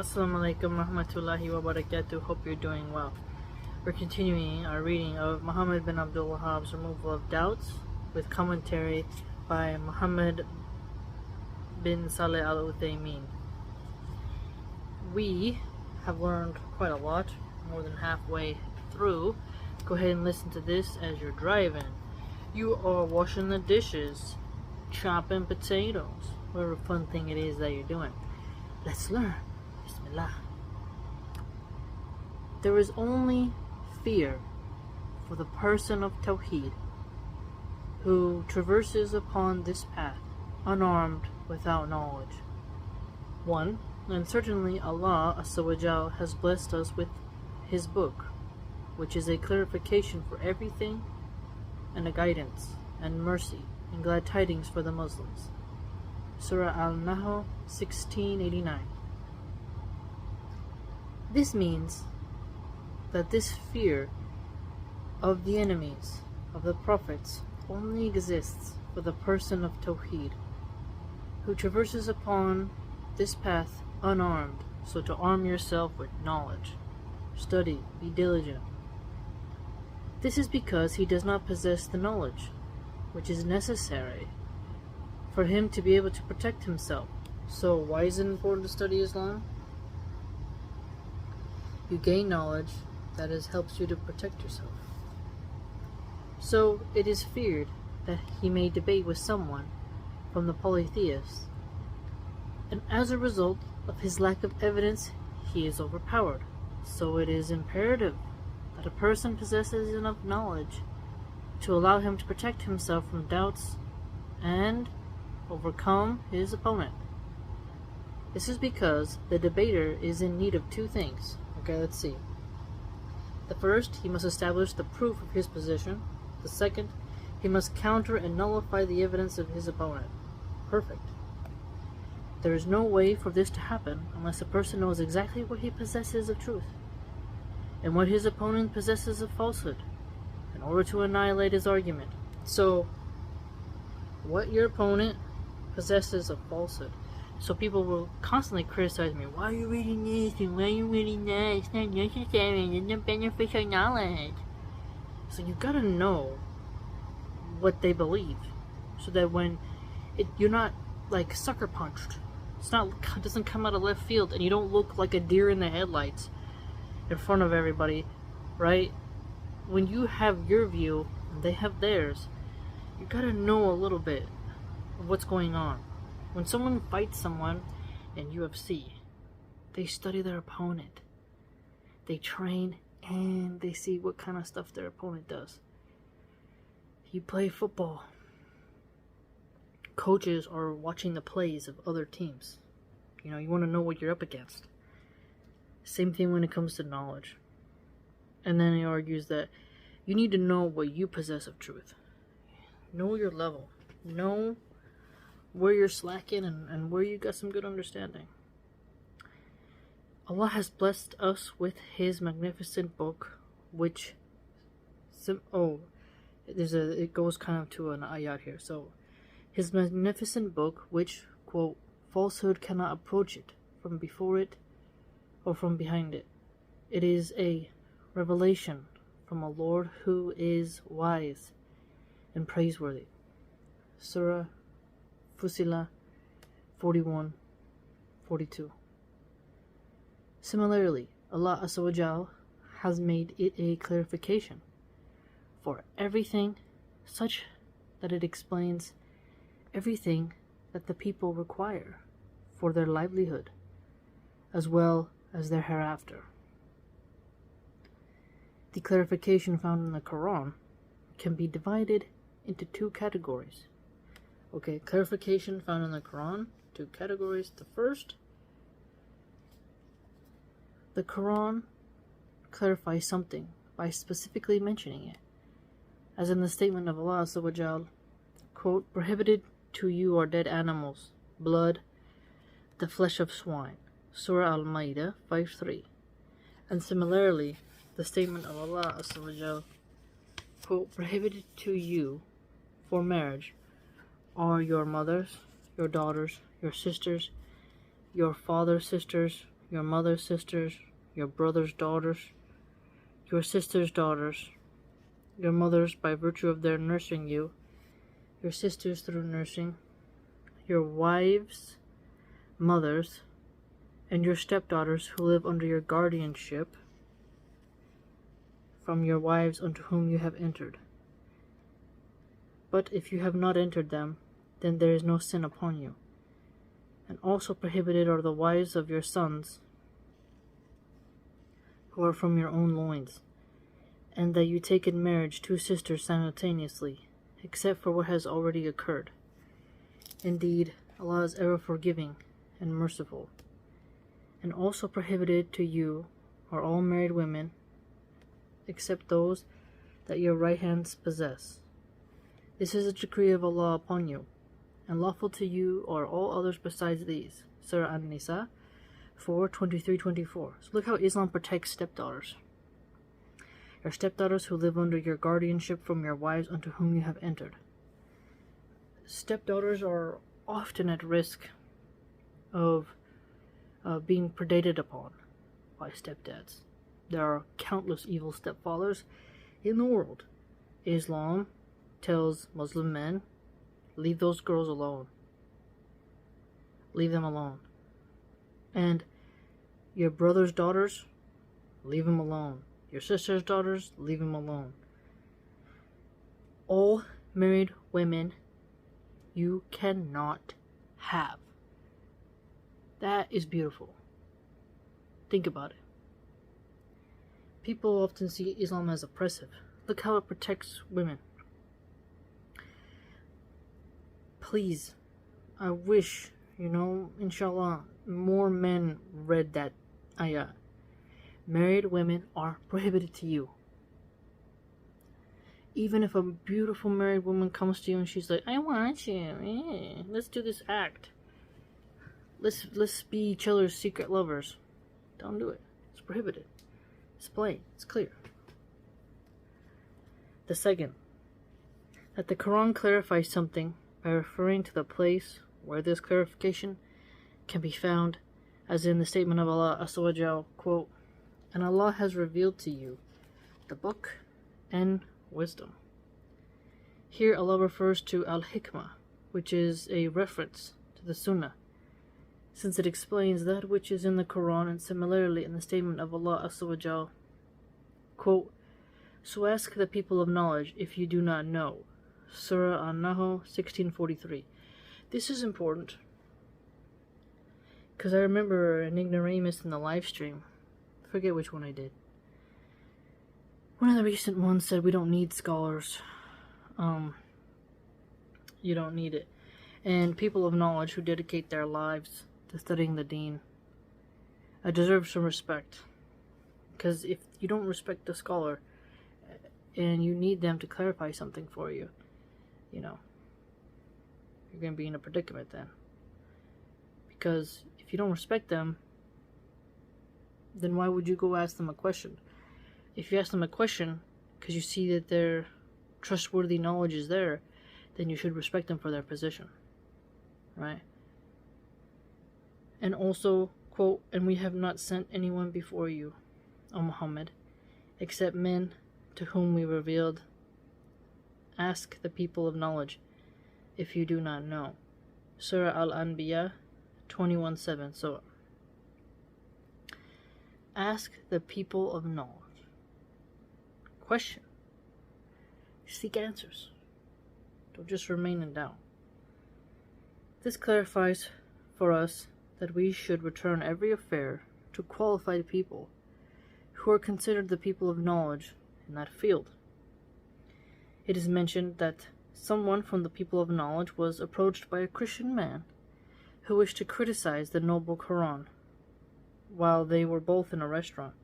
Assalamu alaikum rahmatullahi wa barakatuh. Hope you're doing well. We're continuing our reading of Muhammad bin Abdul Wahhab's Removal of Doubts with commentary by Muhammad bin Saleh al Uthaymeen. We have learned quite a lot, more than halfway through. Go ahead and listen to this as you're driving. You are washing the dishes, chopping potatoes, whatever fun thing it is that you're doing. Let's learn. Bismillah. There is only fear for the person of Tawheed who traverses upon this path unarmed without knowledge. 1. And certainly Allah Azza has blessed us with His book, which is a clarification for everything and a guidance and mercy and glad tidings for the Muslims. Surah Al-Nahl 1689. This means that this fear of the enemies of the prophets only exists for the person of Tawheed, who traverses upon this path unarmed. So to arm yourself with knowledge, study, be diligent. This is because he does not possess the knowledge which is necessary for him to be able to protect himself. So why is it important to study Islam? You gain knowledge that helps you to protect yourself. So it is feared that he may debate with someone from the polytheists, and as a result of his lack of evidence, he is overpowered. So it is imperative that a person possesses enough knowledge to allow him to protect himself from doubts and overcome his opponent. This is because the debater is in need of two things. Okay, let's see. The first, he must establish the proof of his position. The second, he must counter and nullify the evidence of his opponent. Perfect. There is no way for this to happen unless a person knows exactly what he possesses of truth and what his opponent possesses of falsehood in order to annihilate his argument. So, what your opponent possesses of falsehood. So people will constantly criticize me. Why are you reading this and why are you reading that? It's not necessary. It's not beneficial knowledge. So you gotta know what they believe, so that when you're not like sucker punched. It doesn't come out of left field, and you don't look like a deer in the headlights in front of everybody, right? When you have your view and they have theirs, you gotta know a little bit of what's going on. When someone fights someone in UFC, they study their opponent. They train and they see what kind of stuff their opponent does. You play football. Coaches are watching the plays of other teams. You know, you want to know what you're up against. Same thing when it comes to knowledge. And then he argues that you need to know what you possess of truth. Know your level. Know where you're slacking and where you got some good understanding. Allah has blessed us with His magnificent book, which it goes kind of to an ayat here. So, His magnificent book, which, quote, falsehood cannot approach it from before it or from behind it. It is a revelation from a Lord who is wise and praiseworthy. Surah Fussilah 41-42. Similarly, Allah Azza has made it a clarification for everything, such that it explains everything that the people require for their livelihood, as well as their hereafter. The clarification found in the Quran can be divided into two categories. Okay, clarification found in the Quran, two categories. The first, the Quran clarifies something by specifically mentioning it, as in the statement of Allah Azza quote, prohibited to you are dead animals, blood, the flesh of swine. Surah Al-Ma'idah 5:3. And similarly, the statement of Allah Azza quote, prohibited to you for marriage are your mothers, your daughters, your sisters, your father's sisters, your mother's sisters, your brother's daughters, your sister's daughters, your mothers by virtue of their nursing you, your sisters through nursing, your wives' mothers, and your stepdaughters who live under your guardianship from your wives unto whom you have entered. But if you have not entered them, then there is no sin upon you. And also prohibited are the wives of your sons, who are from your own loins, and that you take in marriage two sisters simultaneously, except for what has already occurred. Indeed, Allah is ever forgiving and merciful. And also prohibited to you are all married women, except those that your right hands possess. This is a decree of Allah upon you, and lawful to you are all others besides these. Surah An-Nisa 4:23-24. So look how Islam protects stepdaughters. Your stepdaughters who live under your guardianship from your wives unto whom you have entered. Stepdaughters are often at risk of being predated upon by stepdads. There are countless evil stepfathers in the world. Islam tells Muslim men, leave those girls alone. Leave them alone. And your brother's daughters, leave them alone. Your sister's daughters, leave them alone. All married women you cannot have. That is beautiful. Think about it. People often see Islam as oppressive. Look how it protects women. Please, I wish, inshallah, more men read that ayah. Married women are prohibited to you. Even if a beautiful married woman comes to you and she's like, I want you, let's do this act. Let's be each other's secret lovers. Don't do it. It's prohibited. It's plain. It's clear. The second, that the Quran clarifies something by referring to the place where this clarification can be found, as in the statement of Allah Azza wa Jal, quote, and Allah has revealed to you the book and wisdom. Here Allah refers to al-hikmah, which is a reference to the sunnah, since it explains that which is in the Quran, and similarly in the statement of Allah Azza wa Jal, quote, so ask the people of knowledge if you do not know. Surah An-Nahl 16:43. This is important because I remember an ignoramus in the live stream. I forget which one I did. One of the recent ones said we don't need scholars. You don't need it. And people of knowledge who dedicate their lives to studying the deen deserve some respect. Because if you don't respect the scholar and you need them to clarify something for you, you're going to be in a predicament then. Because if you don't respect them, then why would you go ask them a question? If you ask them a question because you see that their trustworthy knowledge is there, then you should respect them for their position. Right? And also, quote, and we have not sent anyone before you, O Muhammad, except men to whom we revealed. Ask the people of knowledge if you do not know. Surah Al-Anbiya 21:7. So, ask the people of knowledge. Question. Seek answers. Don't just remain in doubt. This clarifies for us that we should return every affair to qualified people who are considered the people of knowledge in that field. It is mentioned that someone from the people of knowledge was approached by a Christian man who wished to criticize the noble Quran while they were both in a restaurant.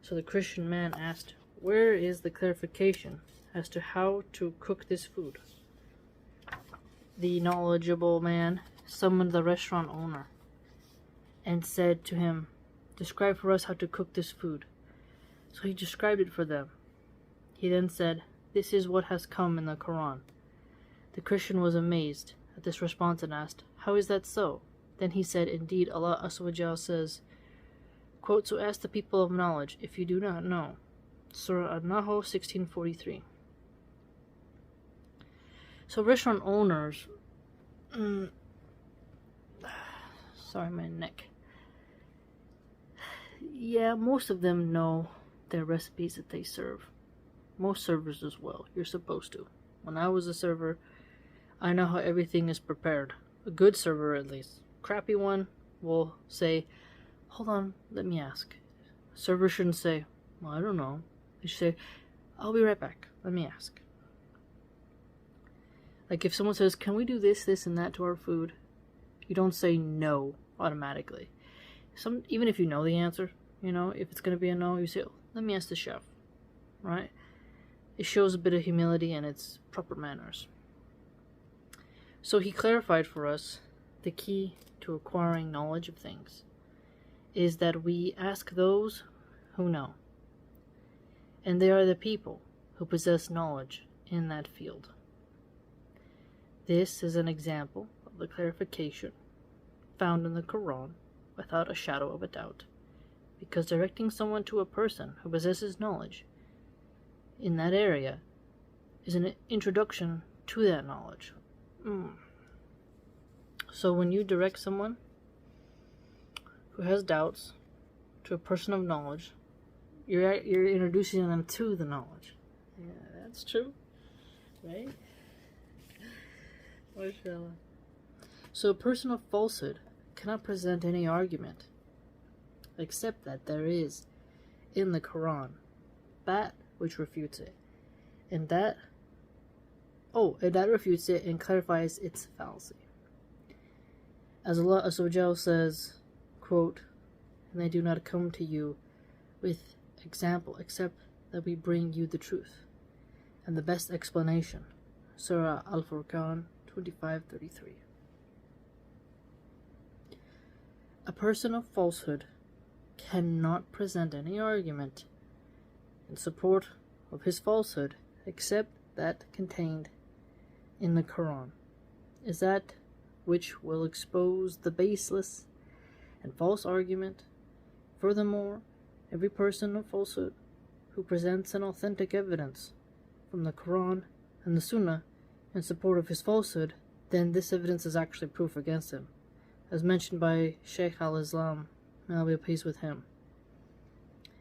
So the Christian man asked, where is the clarification as to how to cook this food? The knowledgeable man summoned the restaurant owner and said to him, describe for us how to cook this food. So he described it for them. He then said, this is what has come in the Quran. The Christian was amazed at this response and asked, how is that so? Then he said, indeed, Allah Azza wa Jal says, Quote, so ask the people of knowledge if you do not know. Surah An-Nahl 16:43. So restaurant owners, sorry, my neck. Yeah, most of them know their recipes that they serve. Most servers as well. You're supposed to. When I was a server, I know how everything is prepared. A good server, at least. Crappy one will say, hold on, let me ask. Server shouldn't say, well, I don't know. They should say, I'll be right back. Let me ask. Like if someone says, can we do this, this, and that to our food? You don't say no automatically. Even if you know the answer, if it's going to be a no, you say, oh, let me ask the chef. Right? It shows a bit of humility and its proper manners. So he clarified for us the key to acquiring knowledge of things is that we ask those who know. And they are the people who possess knowledge in that field. This is an example of the clarification found in the Quran without a shadow of a doubt, because directing someone to a person who possesses knowledge in that area is an introduction to that knowledge. So when you direct someone who has doubts to a person of knowledge, you're introducing them to the knowledge. Yeah, that's true, right? So a person of falsehood cannot present any argument except that there is in the Quran that which refutes it, and that refutes it and clarifies its fallacy. As Allah Azza says, quote, and they do not come to you with example except that we bring you the truth and the best explanation. Surah Al-Furqan 25:33. A person of falsehood cannot present any argument in support of his falsehood except that contained in the Quran is that which will expose the baseless and false argument. Furthermore, every person of falsehood who presents an authentic evidence from the Quran and the Sunnah in support of his falsehood, then this evidence is actually proof against him, as mentioned by Shaykh al-Islam, may Allah be pleased with him,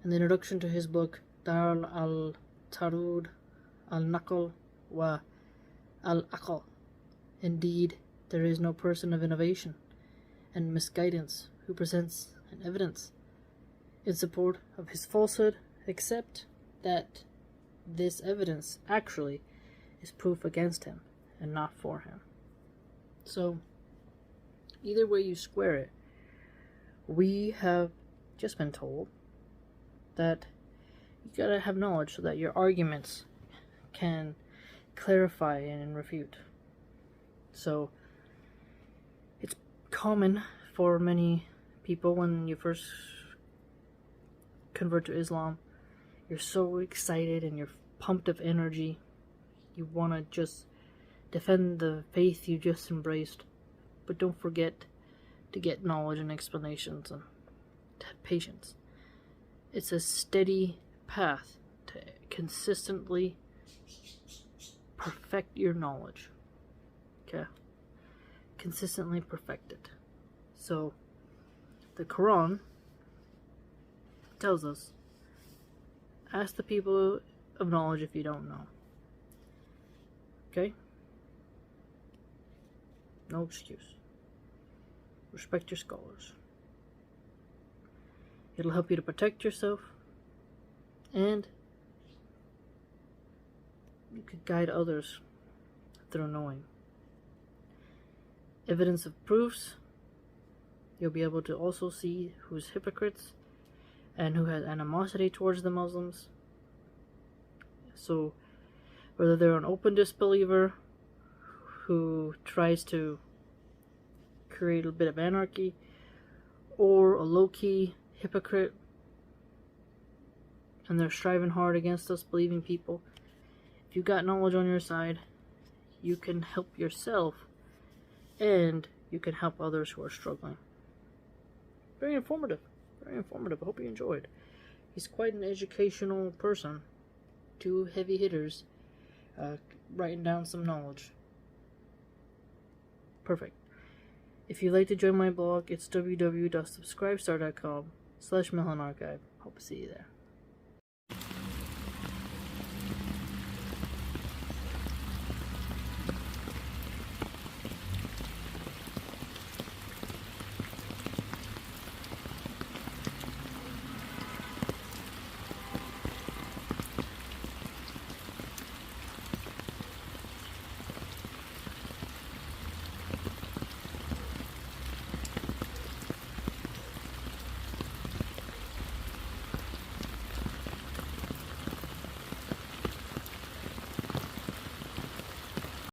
in the introduction to his book Dar al-Tarud al-Naql wa al-Aql. Indeed, there is no person of innovation and misguidance who presents an evidence in support of his falsehood except that this evidence actually is proof against him and not for him. So, either way you square it, we have just been told that you gotta have knowledge so that your arguments can clarify and refute. So, it's common for many people when you first convert to Islam, you're so excited and you're pumped of energy. You want to just defend the faith you just embraced, but don't forget to get knowledge and explanations and to have patience. It's a steady path to consistently perfect your knowledge. Okay? Consistently perfect it. So, the Quran tells us, ask the people of knowledge if you don't know. Okay? No excuse. Respect your scholars. It'll help you to protect yourself, and you could guide others through knowing. Evidence of proofs. You'll be able to also see who's hypocrites and who has animosity towards the Muslims. So, whether they're an open disbeliever who tries to create a bit of anarchy, or a low-key hypocrite and they're striving hard against us believing people, if you got knowledge on your side, you can help yourself and you can help others who are struggling. Very informative. very informative. I hope you enjoyed. He's quite an educational person. 2 heavy hitters, writing down some knowledge. Perfect. If you'd like to join my blog, it's www.subscribestar.com/MillenArchive. Hope to see you there.